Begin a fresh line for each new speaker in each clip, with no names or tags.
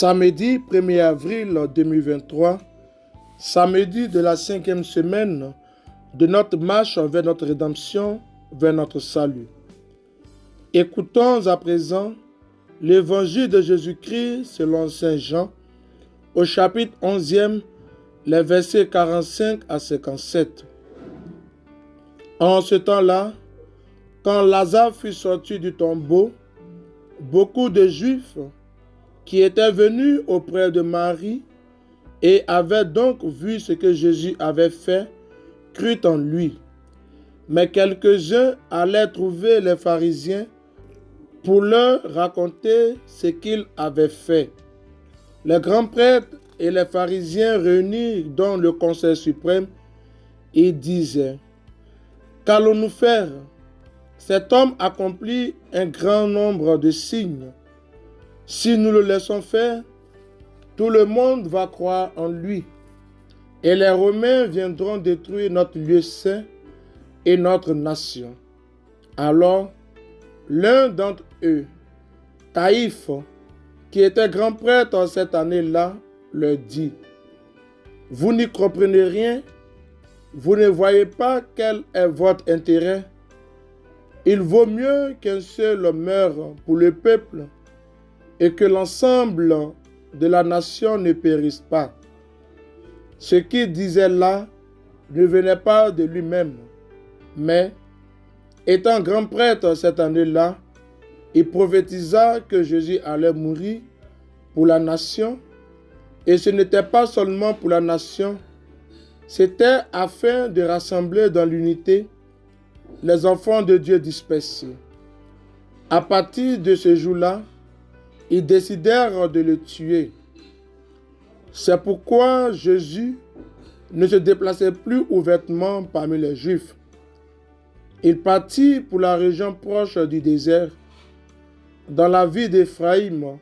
Samedi 1er avril 2023, samedi de la 5e semaine de notre marche vers notre rédemption, vers notre salut. Écoutons à présent l'évangile de Jésus-Christ selon Saint Jean, au chapitre 11e, les versets 45 à 57. En ce temps-là, quand Lazare fut sorti du tombeau, beaucoup de Juifs qui étaient venus auprès de Marie et avaient donc vu ce que Jésus avait fait, crurent en lui. Mais quelques-uns allaient trouver les pharisiens pour leur raconter ce qu'il avait fait. Les grands prêtres et les pharisiens réunis dans le conseil suprême, ils disaient: qu'allons-nous faire? Cet homme accomplit un grand nombre de signes. Si nous le laissons faire, tout le monde va croire en lui. Et les Romains viendront détruire notre lieu saint et notre nation. Alors, l'un d'entre eux, Caïphe, qui était grand prêtre cette année-là, leur dit: vous n'y comprenez rien? Vous ne voyez pas quel est votre intérêt? Il vaut mieux qu'un seul meure pour le peuple et que l'ensemble de la nation ne périsse pas. Ce qu'il disait là ne venait pas de lui-même, mais, étant grand prêtre cette année-là, il prophétisa que Jésus allait mourir pour la nation, et ce n'était pas seulement pour la nation, c'était afin de rassembler dans l'unité les enfants de Dieu dispersés. À partir de ce jour-là, ils décidèrent de le tuer. C'est pourquoi Jésus ne se déplaçait plus ouvertement parmi les Juifs. Il partit pour la région proche du désert, dans la ville d'Éphraïm,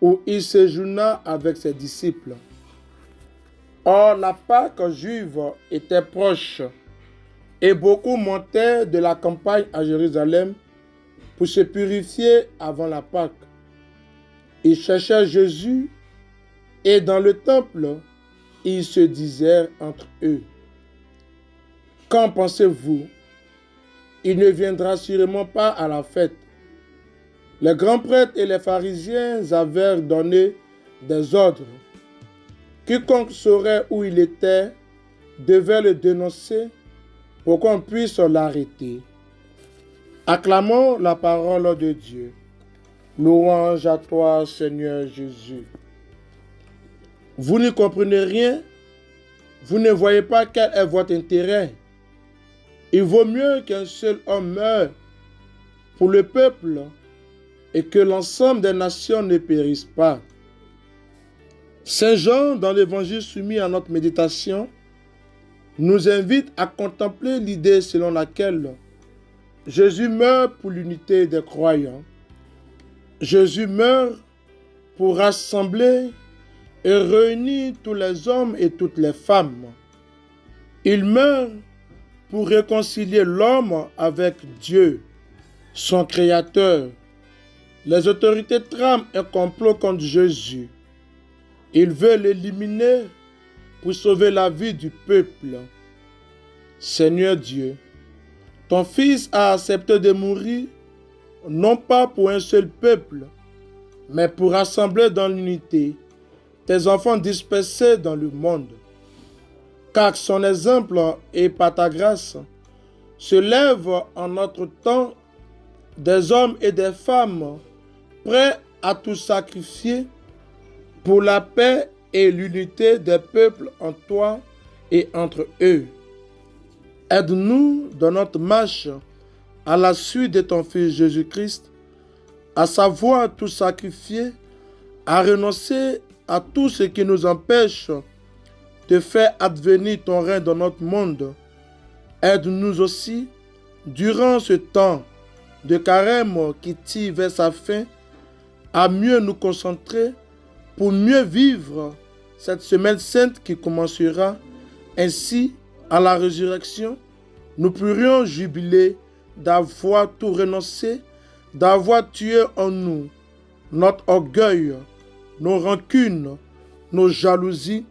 où il séjourna avec ses disciples. Or, la Pâque juive était proche, et beaucoup montaient de la campagne à Jérusalem pour se purifier avant la Pâque. Ils cherchaient Jésus, et dans le temple, ils se disaient entre eux: qu'en pensez-vous? Il ne viendra sûrement pas à la fête. Les grands prêtres et les pharisiens avaient donné des ordres. Quiconque saurait où il était devait le dénoncer pour qu'on puisse l'arrêter. Acclamons la parole de Dieu. Louange à toi, Seigneur Jésus. Vous ne comprenez rien? Vous ne voyez pas quel est votre intérêt? Il vaut mieux qu'un seul homme meure pour le peuple et que l'ensemble des nations ne périssent pas. Saint Jean, dans l'évangile soumis à notre méditation, nous invite à contempler l'idée selon laquelle Jésus meurt pour l'unité des croyants. Jésus meurt pour rassembler et réunir tous les hommes et toutes les femmes. Il meurt pour réconcilier l'homme avec Dieu, son Créateur. Les autorités trament un complot contre Jésus. Ils veulent l'éliminer pour sauver la vie du peuple. Seigneur Dieu, ton Fils a accepté de mourir, non pas pour un seul peuple, mais pour rassembler dans l'unité tes enfants dispersés dans le monde. Car son exemple et par ta grâce se lèvent en notre temps des hommes et des femmes prêts à tout sacrifier pour la paix et l'unité des peuples en toi et entre eux. Aide-nous dans notre marche à la suite de ton Fils Jésus-Christ, à savoir tout sacrifier, à renoncer à tout ce qui nous empêche de faire advenir ton règne dans notre monde. Aide-nous aussi, durant ce temps de carême qui tire vers sa fin, à mieux nous concentrer pour mieux vivre cette semaine sainte qui commencera. Ainsi, à la résurrection, nous pourrions jubiler d'avoir tout renoncé, d'avoir tué en nous notre orgueil nos rancunes, nos jalousies,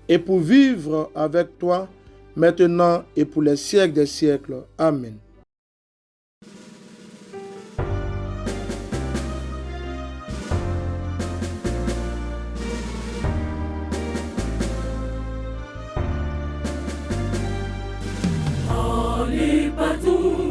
et pour vivre avec toi, maintenant et pour les siècles des siècles. Amen.
Allez partout